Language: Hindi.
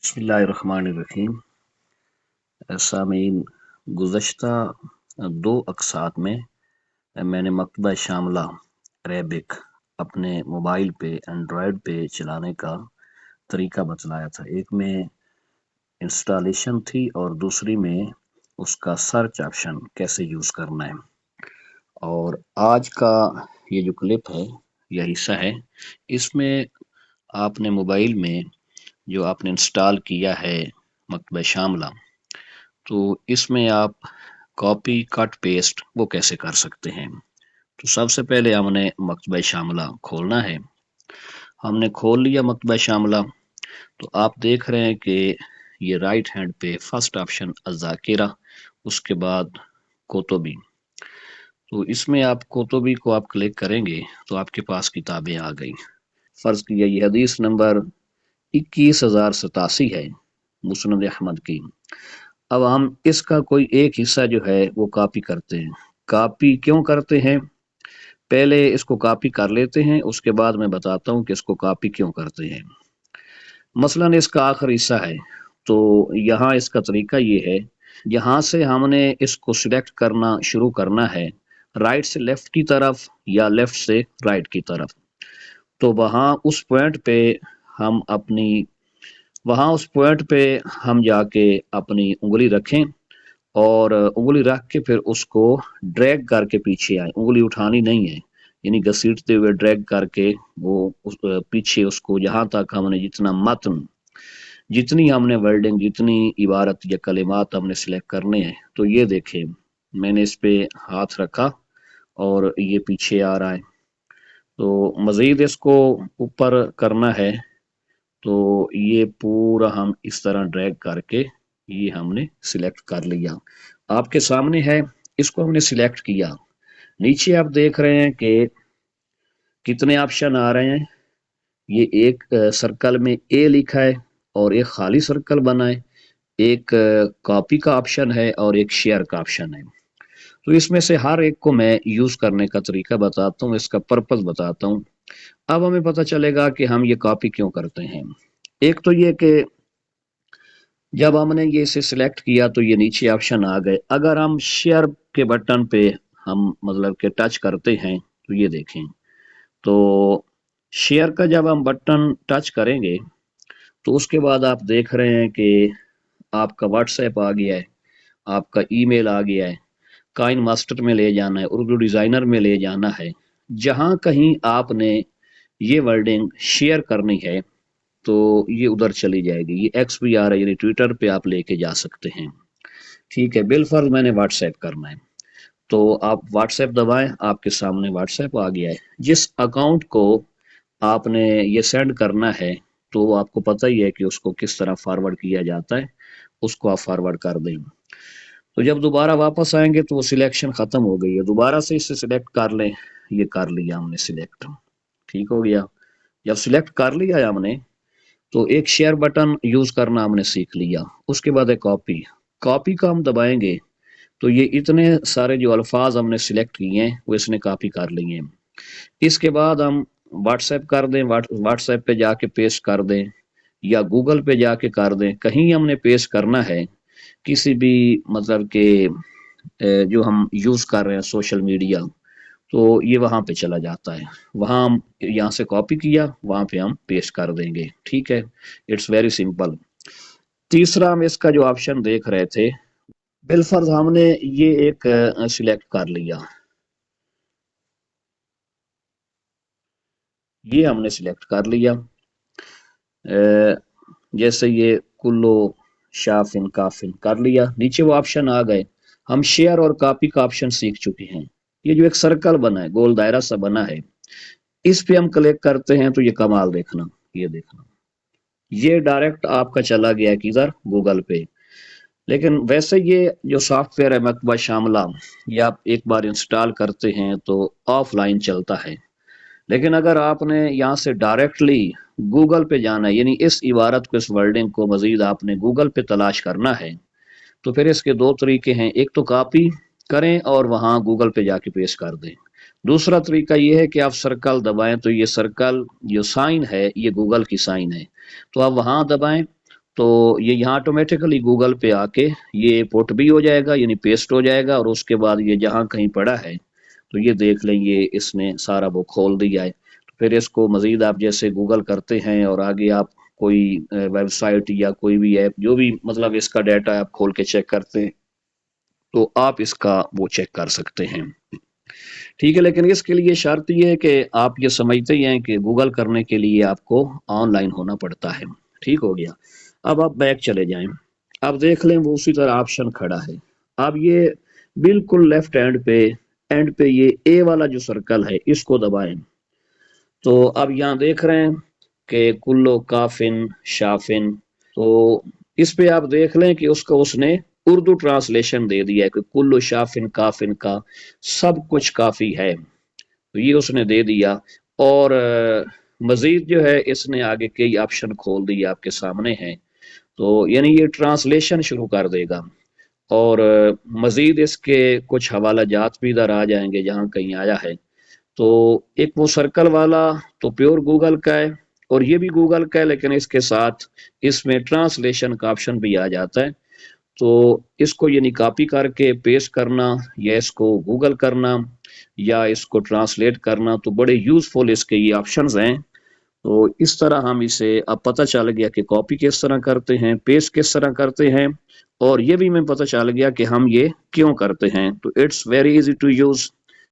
बिस्मिल्लाहिर्रहमानिर्रहीम। सामीन, गुज़श्ता 2 अक़सात में मैंने मकतबा शामला अरेबिक अपने मोबाइल पे एंड्रॉयड पे चलाने का तरीका बतलाया था। एक में इंस्टॉलेशन थी और दूसरी में उसका सर्च ऑप्शन कैसे यूज़ करना है। और आज का ये जो क्लिप है, यह हिस्सा है, इसमें आपने मोबाइल में जो आपने इंस्टॉल किया है मकतबा शामला, तो इसमें आप कॉपी कट पेस्ट वो कैसे कर सकते हैं। तो सबसे पहले हमने मकतबा शामला खोलना है। हमने खोल लिया मकतबा शामला, तो आप देख रहे हैं कि ये राइट हैंड पे फर्स्ट ऑप्शन अज़ाकिरा, उसके बाद कोतुबी। तो इसमें आप कोतुबी को आप क्लिक करेंगे तो आपके पास किताबें आ गई। फर्ज किया ये हदीस नंबर 21,087 है मुस्नद अहमद की। अब हम इसका कोई एक हिस्सा जो है वो कॉपी करते हैं। कॉपी क्यों करते हैं, पहले इसको कॉपी कर लेते हैं, उसके बाद मैं बताता हूँ कि इसको कॉपी क्यों करते हैं। मसलन इसका आखिरी हिस्सा है, तो यहाँ इसका तरीका ये है, यहाँ से हमने इसको सिलेक्ट करना शुरू करना है, राइट से लेफ्ट की तरफ या लेफ्ट से राइट की तरफ। तो वहाँ उस पॉइंट पे हम जाके अपनी उंगली रखें और उंगली रख के फिर उसको ड्रैग करके पीछे आए। उंगली उठानी नहीं है, यानी घसीटते हुए ड्रैग करके पीछे उसको जहां तक हमने जितनी हमने वर्डिंग, जितनी इबारत या कलिमात हमने सिलेक्ट करने हैं। तो ये देखें, मैंने इस पे हाथ रखा और ये पीछे आ रहा है। तो मजीद इसको ऊपर करना है, तो ये पूरा हम इस तरह ड्रैग करके ये हमने सिलेक्ट कर लिया। आपके सामने है, इसको हमने सिलेक्ट किया। नीचे आप देख रहे हैं कि कितने ऑप्शन आ रहे हैं। ये एक सर्कल में ए लिखा है और एक खाली सर्कल बना है, एक कॉपी का ऑप्शन है और एक शेयर का ऑप्शन है। तो इसमें से हर एक को मैं यूज करने का तरीका बताता हूँ, इसका पर्पस बताता हूँ। अब हमें पता चलेगा कि हम ये कॉपी क्यों करते हैं। एक तो ये कि जब हमने ये इसे सिलेक्ट किया तो ये नीचे ऑप्शन आ गए। अगर हम शेयर के बटन पे हम मतलब के टच करते हैं तो ये देखें, तो शेयर का जब हम बटन टच करेंगे तो उसके बाद आप देख रहे हैं कि आपका व्हाट्सएप आ गया है, आपका ईमेल आ गया है, काइन मास्टर में ले जाना है, उर्दू डिजाइनर में ले जाना है। जहां कहीं आपने ये वर्डिंग शेयर करनी है तो ये उधर चली जाएगी। ये एक्स भी आ रहा है, यानी ट्विटर पे आप लेके जा सकते हैं। ठीक है, बिलफर्ज मैंने व्हाट्सएप करना है, तो आप व्हाट्सएप दबाएं, आपके सामने व्हाट्सएप आ गया है। जिस अकाउंट को आपने ये सेंड करना है, तो आपको पता ही है कि उसको किस तरह फॉरवर्ड किया जाता है, उसको आप फॉरवर्ड कर दें। तो जब दोबारा वापस आएंगे तो वो सिलेक्शन खत्म हो गई है, दोबारा से इसे सिलेक्ट कर लें। ये कर लिया हमने सिलेक्ट, ठीक हो गया। जब सिलेक्ट कर लिया है हमने, तो एक शेयर बटन यूज करना हमने सीख लिया। उसके बाद है कॉपी। कॉपी का हम दबाएंगे तो ये इतने सारे जो अल्फाज हमने सिलेक्ट किए हैं वो इसने कॉपी कर लिए हैं। इसके बाद हम व्हाट्सएप कर दें, व्हाट्सएप पे जाके पेस्ट कर दें या गूगल पे जाके कर दें। कहीं हमने पेस्ट करना है किसी भी मतलब के जो हम यूज कर रहे हैं सोशल मीडिया, तो ये वहां पे चला जाता है। वहां हम यहाँ से कॉपी किया, वहां पे हम पेस्ट कर देंगे। ठीक है, इट्स वेरी सिंपल। तीसरा हम इसका जो ऑप्शन देख रहे थे, बिलफर्ज हमने ये एक सिलेक्ट कर लिया, ये हमने सिलेक्ट कर लिया। जैसे ये कुल्लो शाफिन काफिन कर लिया, नीचे वो ऑप्शन आ गए। हम शेयर और कॉपी का ऑप्शन सीख चुके हैं। ये जो एक सर्कल बना है, गोल दायरा सा बना है, इस पे हम क्लिक करते हैं तो ये कमाल देखना, ये देखना, ये डायरेक्ट आपका चला गया किधर, गूगल पे। लेकिन वैसे ये जो सॉफ्टवेयर है मकतबा शामला, ये आप एक बार इंस्टॉल करते हैं तो ऑफलाइन चलता है। लेकिन अगर आपने यहाँ से डायरेक्टली गूगल पे जाना है, यानी इस इबारत को, इस वर्डिंग को मजीद आपने गूगल पे तलाश करना है, तो फिर इसके दो तरीके हैं। एक तो कॉपी करें और वहां गूगल पे जाके पेस्ट कर दें। दूसरा तरीका यह है कि आप सर्कल दबाएं, तो ये सर्कल जो साइन है ये गूगल की साइन है, तो आप वहां दबाएं तो ये यहाँ ऑटोमेटिकली गूगल पे आके ये पुट भी हो जाएगा, यानी पेस्ट हो जाएगा, और उसके बाद ये जहाँ कहीं पड़ा है तो ये देख लेंगे इसने सारा वो खोल दिया है। तो फिर इसको मजीद आप जैसे गूगल करते हैं और आगे आप कोई वेबसाइट या कोई भी ऐप जो भी मतलब इसका डाटा आप खोल के चेक करते हैं तो आप इसका वो चेक कर सकते हैं। ठीक है, लेकिन इसके लिए शर्त ये है कि आप ये समझते ही हैं कि गूगल करने के लिए आपको ऑनलाइन होना पड़ता है। ठीक हो गया। अब आप बैक चले जाएं, अब देख लें वो उसी तरह ऑप्शन खड़ा है। अब ये बिल्कुल लेफ्ट एंड पे ये ए वाला जो सर्कल है इसको दबाएं। तो अब यहाँ देख रहे हैं कि कुल्लो काफिन शाफिन, तो इस पे आप देख लें कि उसका उसने उर्दू ट्रांसलेशन दे दिया है कि कुल्लो शाफिन काफिन का सब कुछ काफी है, तो ये उसने दे दिया। और मजीद जो है इसने आगे कई ऑप्शन खोल दिए आपके सामने हैं, तो यानी ये ट्रांसलेशन शुरू कर देगा। और मजीद इसके कुछ हवाला जात भी इधर आ जाएंगे जहाँ कहीं आया है। तो एक वो सर्कल वाला तो प्योर गूगल का है, और ये भी गूगल का है, लेकिन इसके साथ इसमें ट्रांसलेशन का ऑप्शन भी आ जाता है। तो इसको यानी कॉपी करके पेस्ट करना या इसको गूगल करना या इसको ट्रांसलेट करना, तो बड़े यूजफुल इसके ये ऑप्शंस हैं। तो इस तरह हम इसे अब पता चल गया कि कॉपी किस तरह करते हैं, पेस्ट किस तरह करते हैं, और ये भी हमें पता चल गया कि हम ये क्यों करते हैं। तो it's very easy to use.